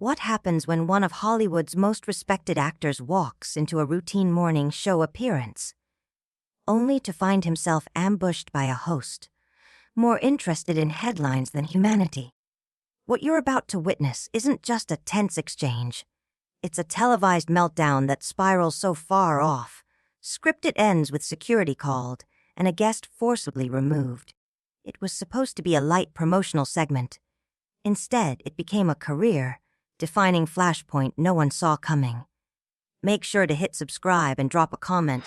What happens when one of Hollywood's most respected actors walks into a routine morning show appearance, only to find himself ambushed by a host, more interested in headlines than humanity? What you're about to witness isn't just a tense exchange. It's a televised meltdown that spirals so far off. Scripted ends with security called and a guest forcibly removed. It was supposed to be a light promotional segment. Instead, it became a career-defining flashpoint no one saw coming. Make sure to hit subscribe and drop a comment,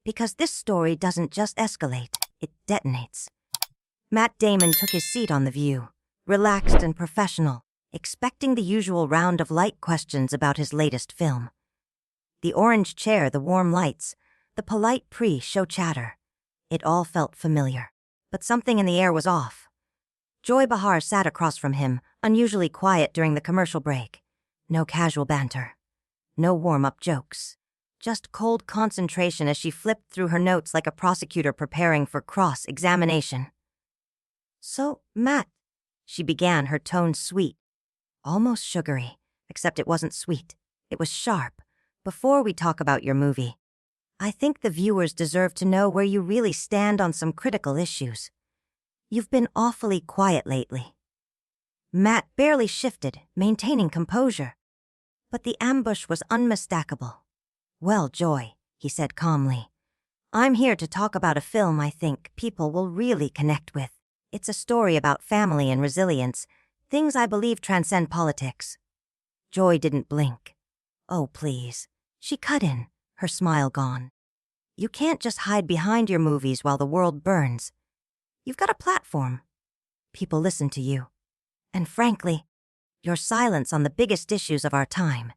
because this story doesn't just escalate, it detonates. Matt Damon took his seat on The View, relaxed and professional, expecting the usual round of light questions about his latest film. The orange chair, the warm lights, the polite pre-show chatter. It all felt familiar, but something in the air was off. Joy Behar sat across from him, unusually quiet during the commercial break. No casual banter. No warm-up jokes. Just cold concentration as she flipped through her notes like a prosecutor preparing for cross-examination. "So, Matt," she began, her tone sweet, almost sugary, except it wasn't sweet. It was sharp. "Before we talk about your movie, I think the viewers deserve to know where you really stand on some critical issues. You've been awfully quiet lately." Matt barely shifted, maintaining composure. But the ambush was unmistakable. "Well, Joy," he said calmly, "I'm here to talk about a film I think people will really connect with. It's a story about family and resilience, things I believe transcend politics." Joy didn't blink. "Oh, please." She cut in, her smile gone. "You can't just hide behind your movies while the world burns. You've got a platform. People listen to you. And frankly, your silence on the biggest issues of our time,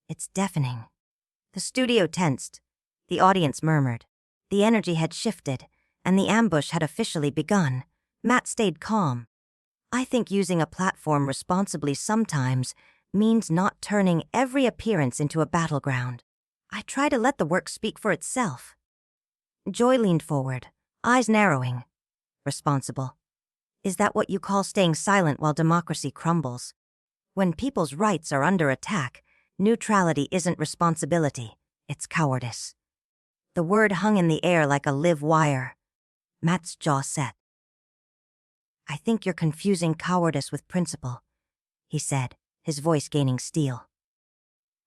it's deafening." The studio tensed. The audience murmured. The energy had shifted, and the ambush had officially begun. Matt stayed calm. "I think using a platform responsibly sometimes means not turning every appearance into a battleground. I try to let the work speak for itself." Joy leaned forward, eyes narrowing. "Responsible. Is that what you call staying silent while democracy crumbles? When people's rights are under attack, neutrality isn't responsibility, it's cowardice." The word hung in the air like a live wire. Matt's jaw set. "I think you're confusing cowardice with principle," he said, his voice gaining steel.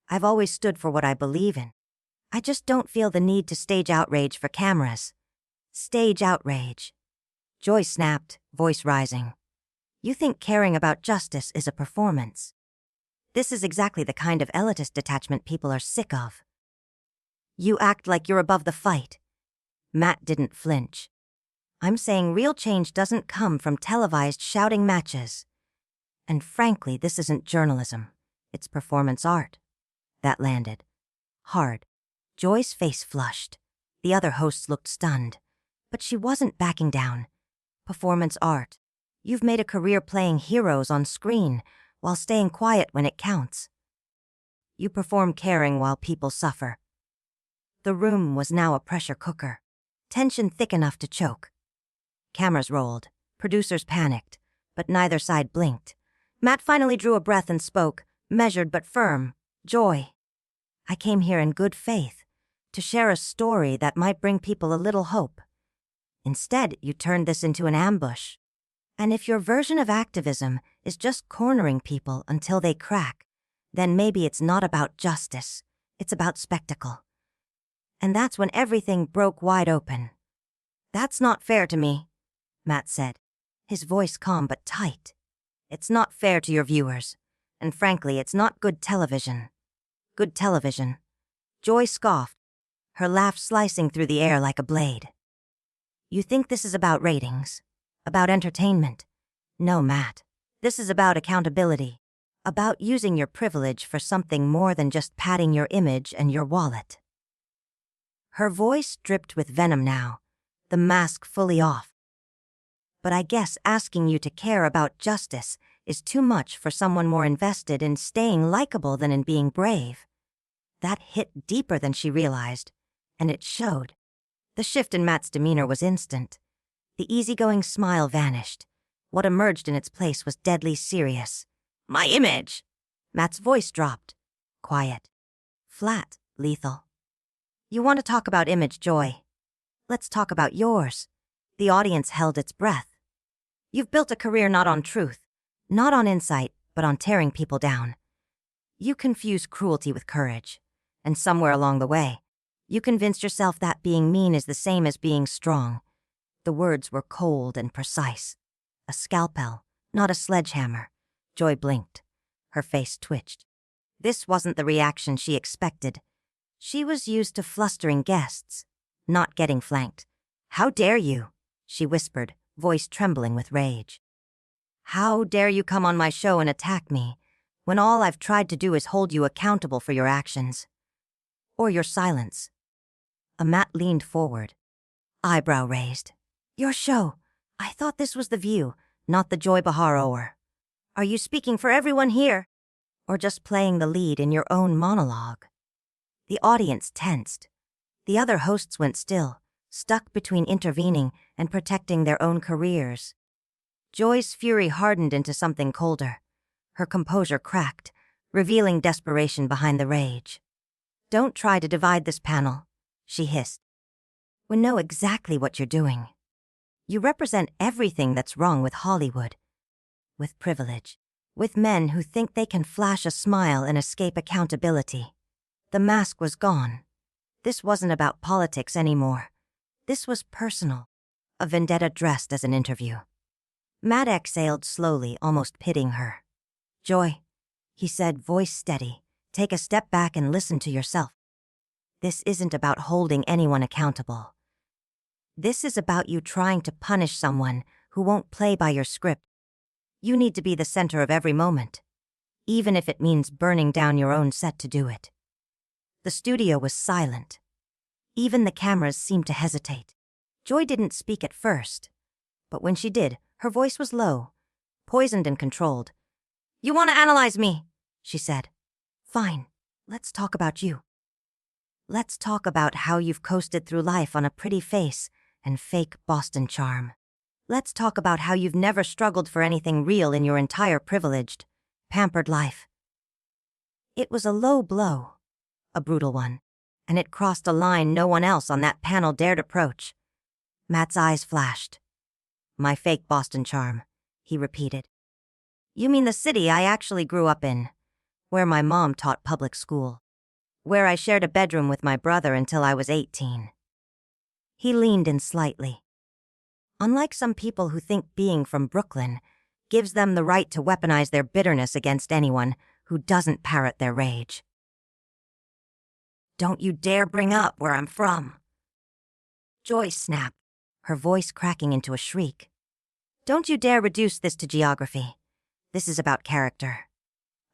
"I've always stood for what I believe in. I just don't feel the need to stage outrage for cameras." "Stage outrage." Joy snapped, voice rising. "You think caring about justice is a performance. This is exactly the kind of elitist detachment people are sick of. You act like you're above the fight." Matt didn't flinch. "I'm saying real change doesn't come from televised shouting matches. And frankly, this isn't journalism. It's performance art." That landed. Hard. Joy's face flushed. The other hosts looked stunned. But she wasn't backing down. "Performance art. You've made a career playing heroes on screen while staying quiet when it counts. You perform caring while people suffer." The room was now a pressure cooker. Tension thick enough to choke. Cameras rolled. Producers panicked. But neither side blinked. Matt finally drew a breath and spoke, measured but firm. "Joy, I came here in good faith, to share a story that might bring people a little hope. Instead, you turned this into an ambush. And if your version of activism is just cornering people until they crack, then maybe it's not about justice, it's about spectacle." And that's when everything broke wide open. "That's not fair to me," Matt said, his voice calm but tight. "It's not fair to your viewers. And frankly, it's not good television." "Good television." Joy scoffed, her laugh slicing through the air like a blade. "You think this is about ratings? About entertainment? No, Matt. This is about accountability. About using your privilege for something more than just padding your image and your wallet." Her voice dripped with venom now, the mask fully off. "But I guess asking you to care about justice is too much for someone more invested in staying likable than in being brave." That hit deeper than she realized, and it showed. The shift in Matt's demeanor was instant. The easygoing smile vanished. What emerged in its place was deadly serious. "My image!" Matt's voice dropped. Quiet. Flat. Lethal. You want to talk about image, Joy? Let's talk about yours. The audience held its breath. You've built a career not on truth, not on insight, but on tearing people down. You confuse cruelty with courage. And somewhere along the way, you convinced yourself that being mean is the same as being strong. The words were cold and precise. A scalpel, not a sledgehammer. Joy blinked. Her face twitched. This wasn't the reaction she expected. She was used to flustering guests, not getting flanked. "How dare you?" she whispered, voice trembling with rage. "How dare you come on my show and attack me, when all I've tried to do is hold you accountable for your actions? Or your silence?" Matt leaned forward, eyebrow raised. "Your show. I thought this was The View, not the Joy Behar hour. Are you speaking for everyone here? Or just playing the lead in your own monologue?" The audience tensed. The other hosts went still, stuck between intervening and protecting their own careers. Joy's fury hardened into something colder. Her composure cracked, revealing desperation behind the rage. "Don't try to divide this panel," she hissed. "We know exactly what you're doing. You represent everything that's wrong with Hollywood. With privilege. With men who think they can flash a smile and escape accountability." The mask was gone. This wasn't about politics anymore. This was personal. A vendetta dressed as an interview. Matt exhaled slowly, almost pitying her. "Joy," he said, voice steady, "take a step back and listen to yourself. This isn't about holding anyone accountable. This is about you trying to punish someone who won't play by your script. You need to be the center of every moment, even if it means burning down your own set to do it." The studio was silent. Even the cameras seemed to hesitate. Joy didn't speak at first, but when she did, her voice was low, poisoned and controlled. "You want to analyze me," she said. "Fine, let's talk about you. Let's talk about how you've coasted through life on a pretty face and fake Boston charm. Let's talk about how you've never struggled for anything real in your entire privileged, pampered life." It was a low blow, a brutal one, and it crossed a line no one else on that panel dared approach. Matt's eyes flashed. "My fake Boston charm," he repeated. "You mean the city I actually grew up in, where my mom taught public school, where I shared a bedroom with my brother until I was 18. He leaned in slightly. "Unlike some people who think being from Brooklyn gives them the right to weaponize their bitterness against anyone who doesn't parrot their rage. Don't you dare bring up where I'm from." Joy snapped, her voice cracking into a shriek. "Don't you dare reduce this to geography. This is about character,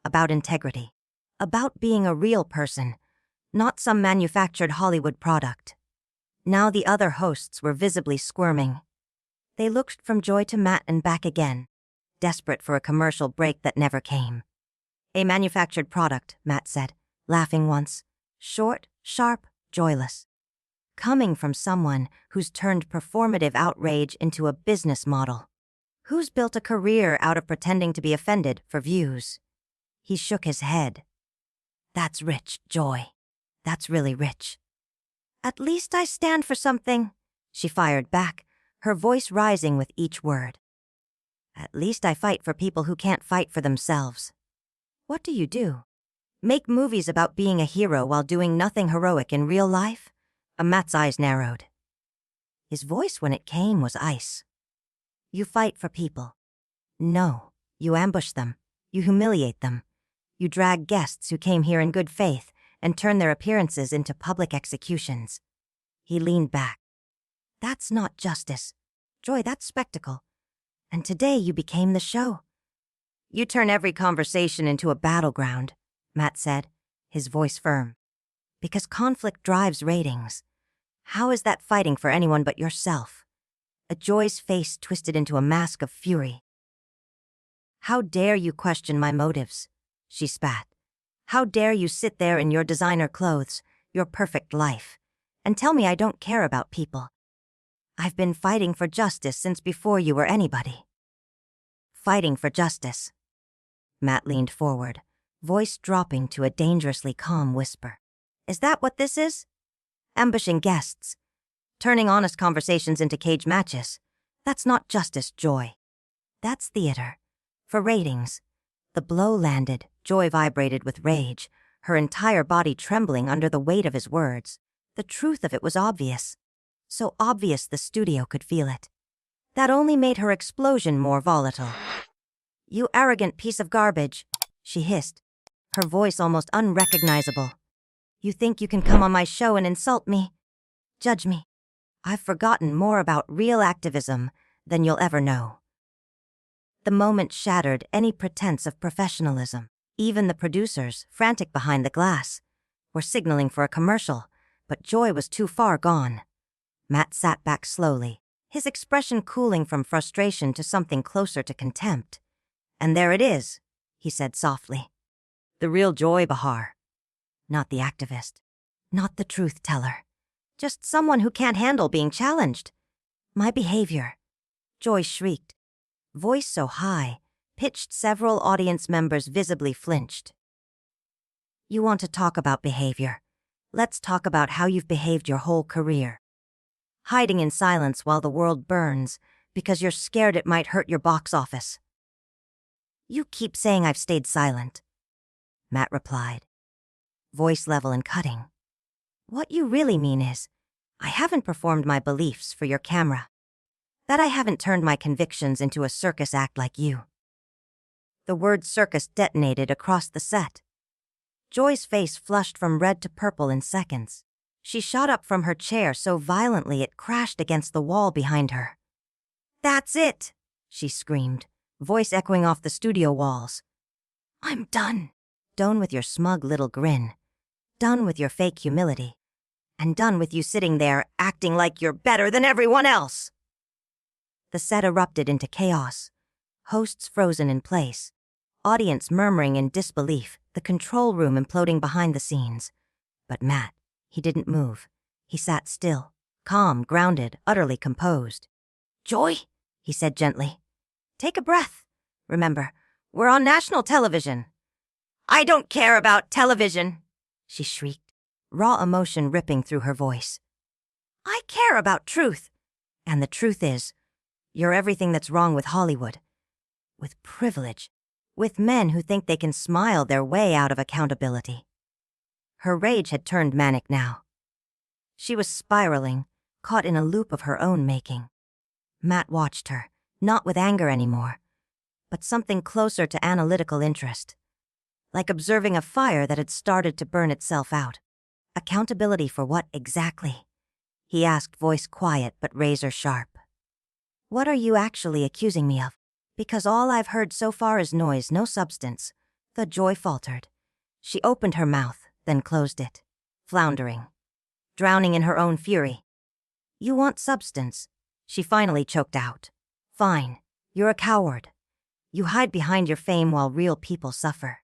about integrity, about being a real person, not some manufactured Hollywood product." Now the other hosts were visibly squirming. They looked from Joy to Matt and back again, desperate for a commercial break that never came. "A manufactured product," Matt said, laughing once. Short, sharp, joyless. Coming from someone who's turned performative outrage into a business model. Who's built a career out of pretending to be offended for views. He shook his head. "That's rich, Joy. That's really rich." "At least I stand for something," she fired back, her voice rising with each word. "At least I fight for people who can't fight for themselves." "What do you do? Make movies about being a hero while doing nothing heroic in real life?" Matt's eyes narrowed. His voice, when it came, was ice. "You fight for people. No, you ambush them. You humiliate them. You drag guests who came here in good faith and turn their appearances into public executions." He leaned back. "That's not justice. Joy, that's spectacle. And today you became the show." "You turn every conversation into a battleground," Matt said, his voice firm. "Because conflict drives ratings. How is that fighting for anyone but yourself?" Joy's face twisted into a mask of fury. "How dare you question my motives?" she spat. "How dare you sit there in your designer clothes, your perfect life, and tell me I don't care about people? I've been fighting for justice since before you were anybody." "Fighting for justice." Matt leaned forward, voice dropping to a dangerously calm whisper. Is that what this is? Ambushing guests. Turning honest conversations into cage matches. That's not justice, Joy. That's theater. For ratings. The blow landed. Joy vibrated with rage, her entire body trembling under the weight of his words. The truth of it was obvious. So obvious the studio could feel it. That only made her explosion more volatile. You arrogant piece of garbage, she hissed, her voice almost unrecognizable. You think you can come on my show and insult me? Judge me. I've forgotten more about real activism than you'll ever know. The moment shattered any pretense of professionalism. Even the producers, frantic behind the glass, were signaling for a commercial, but Joy was too far gone. Matt sat back slowly, his expression cooling from frustration to something closer to contempt. And there it is, he said softly. The real Joy Behar. Not the activist. Not the truth teller. Just someone who can't handle being challenged. My behavior. Joy shrieked. Voice so high, pitched several audience members visibly flinched. You want to talk about behavior? Let's talk about how you've behaved your whole career. Hiding in silence while the world burns because you're scared it might hurt your box office. You keep saying I've stayed silent, Matt replied, voice level and cutting. What you really mean is, I haven't performed my beliefs for your camera. That I haven't turned my convictions into a circus act like you. The word circus detonated across the set. Joy's face flushed from red to purple in seconds. She shot up from her chair so violently it crashed against the wall behind her. That's it, she screamed, voice echoing off the studio walls. I'm done. Done with your smug little grin. Done with your fake humility. And done with you sitting there acting like you're better than everyone else. The set erupted into chaos. Hosts frozen in place. Audience murmuring in disbelief, the control room imploding behind the scenes. But Matt, he didn't move. He sat still, calm, grounded, utterly composed. Joy, he said gently. Take a breath. Remember, we're on national television. I don't care about television, she shrieked, raw emotion ripping through her voice. I care about truth. And the truth is, you're everything that's wrong with Hollywood. With privilege. With men who think they can smile their way out of accountability. Her rage had turned manic now. She was spiraling, caught in a loop of her own making. Matt watched her, not with anger anymore, but something closer to analytical interest. Like observing a fire that had started to burn itself out. Accountability for what exactly? He asked, voice quiet but razor sharp. What are you actually accusing me of? Because all I've heard so far is noise, no substance. The Joy faltered. She opened her mouth, then closed it, floundering, drowning in her own fury. You want substance, she finally choked out. Fine, you're a coward. You hide behind your fame while real people suffer.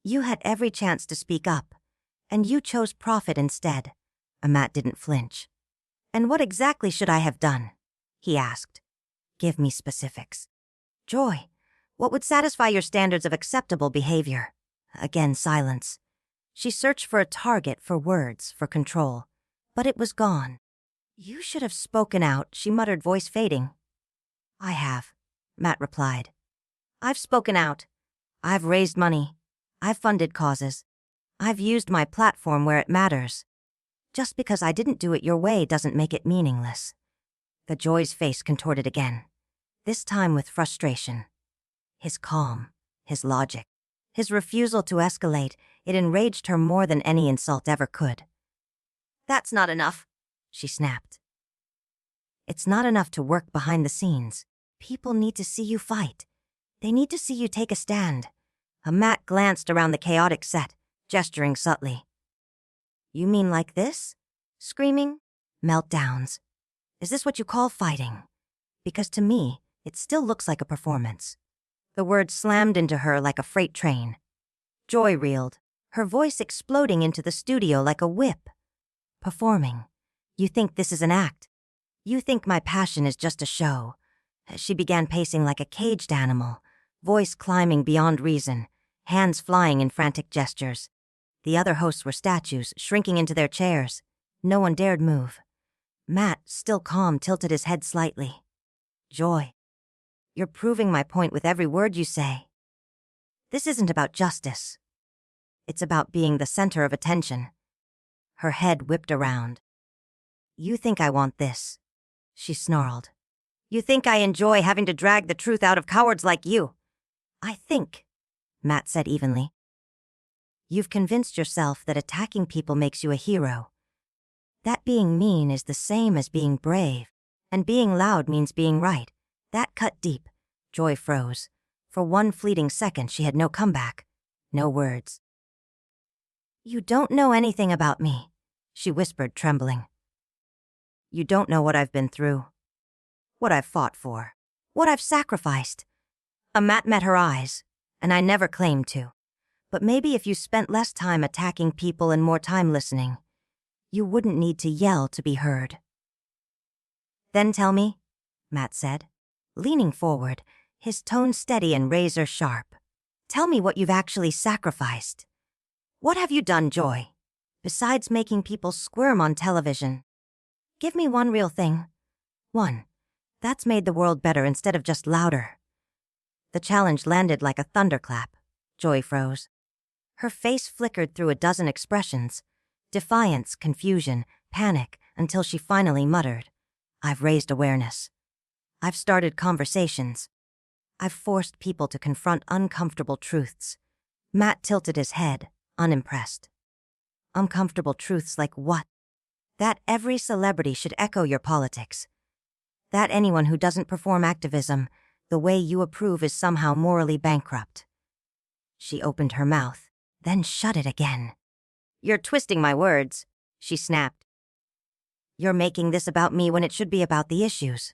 You had every chance to speak up, and you chose profit instead. Matt didn't flinch. And what exactly should I have done? He asked. Give me specifics. Joy, what would satisfy your standards of acceptable behavior? Again, silence. She searched for a target, for words, for control. But it was gone. You should have spoken out, she muttered, voice fading. I have, Matt replied. I've spoken out. I've raised money. I've funded causes. I've used my platform where it matters. Just because I didn't do it your way doesn't make it meaningless. The Joy's face contorted again, this time with frustration. His calm, his logic, his refusal to escalate, it enraged her more than any insult ever could. That's not enough, she snapped. It's not enough to work behind the scenes. People need to see you fight. They need to see you take a stand. Matt glanced around the chaotic set, gesturing subtly. You mean like this? Screaming? Meltdowns? Is this what you call fighting? Because to me, it still looks like a performance. The word slammed into her like a freight train. Joy reeled, her voice exploding into the studio like a whip. Performing. You think this is an act. You think my passion is just a show. She began pacing like a caged animal, voice climbing beyond reason, hands flying in frantic gestures. The other hosts were statues, shrinking into their chairs. No one dared move. Matt, still calm, tilted his head slightly. Joy, you're proving my point with every word you say. This isn't about justice. It's about being the center of attention. Her head whipped around. You think I want this, she snarled. You think I enjoy having to drag the truth out of cowards like you. I think, Matt said evenly. You've convinced yourself that attacking people makes you a hero. That being mean is the same as being brave, and being loud means being right. That cut deep. Joy froze. For one fleeting second, she had no comeback, no words. You don't know anything about me, she whispered, trembling. You don't know what I've been through, what I've fought for, what I've sacrificed. Matt met her eyes, and I never claimed to. But maybe if you spent less time attacking people and more time listening, you wouldn't need to yell to be heard. Then tell me, Matt said, leaning forward, his tone steady and razor sharp. Tell me what you've actually sacrificed. What have you done, Joy, besides making people squirm on television? Give me one real thing. One that's made the world better instead of just louder. The challenge landed like a thunderclap. Joy froze. Her face flickered through a dozen expressions. Defiance, confusion, panic, until she finally muttered, I've raised awareness. I've started conversations. I've forced people to confront uncomfortable truths. Matt tilted his head, unimpressed. Uncomfortable truths like what? That every celebrity should echo your politics. That anyone who doesn't perform activism the way you approve is somehow morally bankrupt. She opened her mouth, then shut it again. You're twisting my words, she snapped. You're making this about me when it should be about the issues.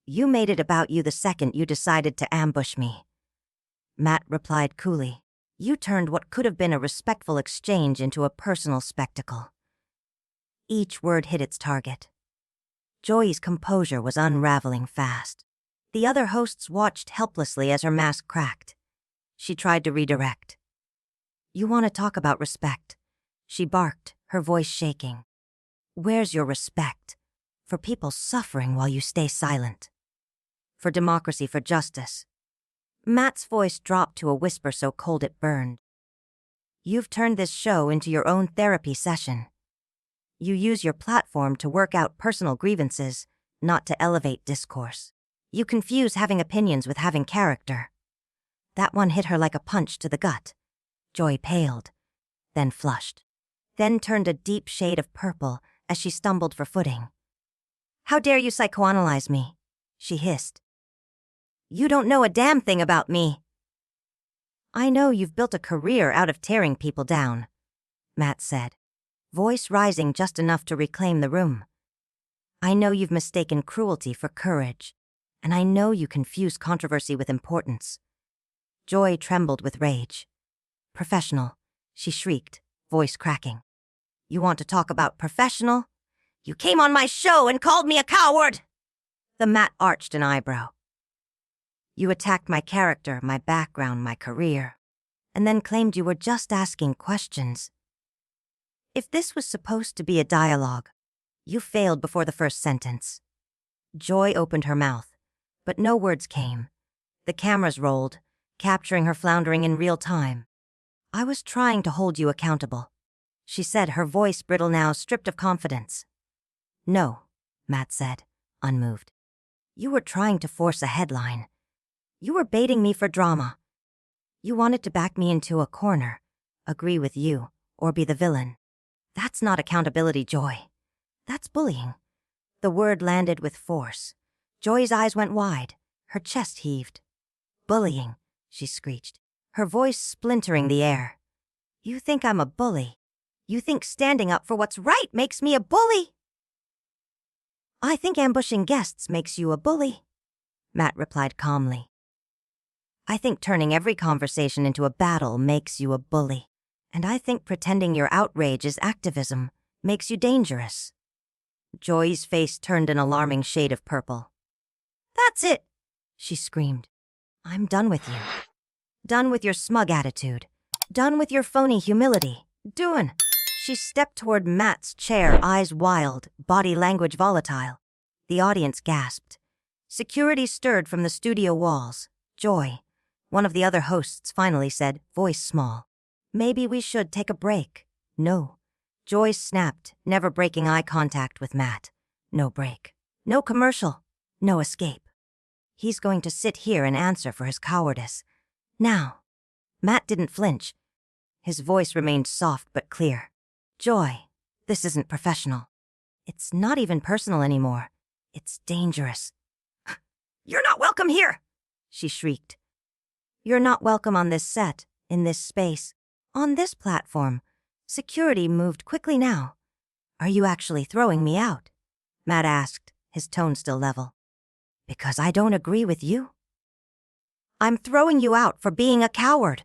You made it about you the second you decided to ambush me. Matt replied coolly. You turned what could have been a respectful exchange into a personal spectacle. Each word hit its target. Joy's composure was unraveling fast. The other hosts watched helplessly as her mask cracked. She tried to redirect. You want to talk about respect? She barked, her voice shaking. Where's your respect? For people suffering while you stay silent. For democracy, for justice. Matt's voice dropped to a whisper so cold it burned. You've turned this show into your own therapy session. You use your platform to work out personal grievances, not to elevate discourse. You confuse having opinions with having character. That one hit her like a punch to the gut. Joy paled, then flushed, then turned a deep shade of purple as she stumbled for footing. How dare you psychoanalyze me? She hissed. You don't know a damn thing about me. I know you've built a career out of tearing people down, Matt said, voice rising just enough to reclaim the room. I know you've mistaken cruelty for courage, and I know you confuse controversy with importance. Joy trembled with rage. Professional, she shrieked, voice cracking. You want to talk about professional? You came on my show and called me a coward! The Matt arched an eyebrow. You attacked my character, my background, my career, and then claimed you were just asking questions. If this was supposed to be a dialogue, you failed before the first sentence. Joy opened her mouth, but no words came. The cameras rolled, capturing her floundering in real time. I was trying to hold you accountable, she said, her voice brittle now, stripped of confidence. No, Matt said, unmoved. You were trying to force a headline. You were baiting me for drama. You wanted to back me into a corner, agree with you, or be the villain. That's not accountability, Joy. That's bullying. The word landed with force. Joy's eyes went wide. Her chest heaved. Bullying, she screeched, her voice splintering the air. You think I'm a bully? You think standing up for what's right makes me a bully? I think ambushing guests makes you a bully, Matt replied calmly. I think turning every conversation into a battle makes you a bully. And I think pretending your outrage is activism makes you dangerous. Joy's face turned an alarming shade of purple. That's it, she screamed. I'm done with you. Done with your smug attitude. Done with your phony humility. Doin'. She stepped toward Matt's chair, eyes wild, body language volatile. The audience gasped. Security stirred from the studio walls. Joy, one of the other hosts, finally said, voice small. Maybe we should take a break. No. Joy snapped, never breaking eye contact with Matt. No break. No commercial. No escape. He's going to sit here and answer for his cowardice. Now. Matt didn't flinch. His voice remained soft but clear. Joy, this isn't professional. It's not even personal anymore. It's dangerous. You're not welcome here, she shrieked. You're not welcome on this set, in this space, on this platform. Security moved quickly now. Are you actually throwing me out? Matt asked, his tone still level. Because I don't agree with you? I'm throwing you out for being a coward,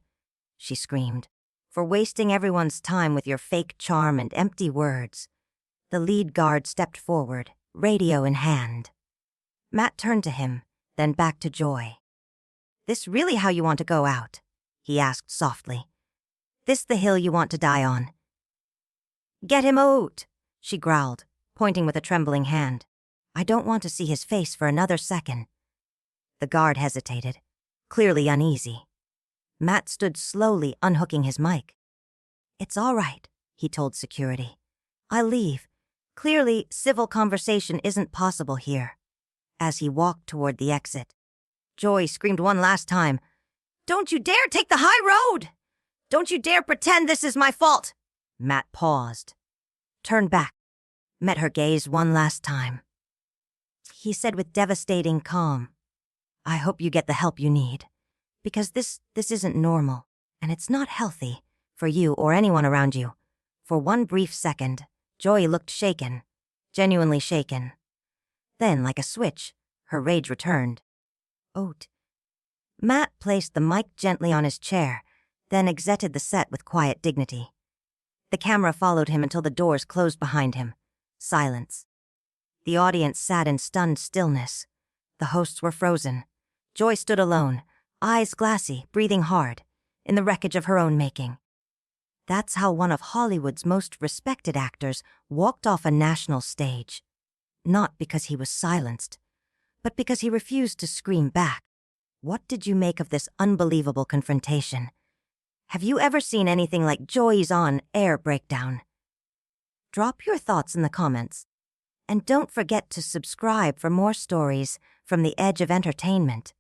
she screamed, for wasting everyone's time with your fake charm and empty words. The lead guard stepped forward, radio in hand. Matt turned to him, then back to Joy. This really how you want to go out? He asked softly. This the hill you want to die on? Get him out, she growled, pointing with a trembling hand. I don't want to see his face for another second. The guard hesitated, clearly uneasy. Matt stood slowly unhooking his mic. It's all right, he told security. I'll leave. Clearly, civil conversation isn't possible here. As he walked toward the exit, Joy screamed one last time, Don't you dare take the high road! Don't you dare pretend this is my fault! Matt paused, turned back, met her gaze one last time. He said with devastating calm, I hope you get the help you need, because this isn't normal, and it's not healthy for you or anyone around you. For one brief second, Joy looked shaken, genuinely shaken. Then, like a switch, her rage returned. Oat. Matt placed the mic gently on his chair, then exited the set with quiet dignity. The camera followed him until the doors closed behind him. Silence. The audience sat in stunned stillness. The hosts were frozen. Joy stood alone, eyes glassy, breathing hard, in the wreckage of her own making. That's how one of Hollywood's most respected actors walked off a national stage. Not because he was silenced, but because he refused to scream back. What did you make of this unbelievable confrontation? Have you ever seen anything like Joy's on-air breakdown? Drop your thoughts in the comments. And don't forget to subscribe for more stories from the edge of entertainment.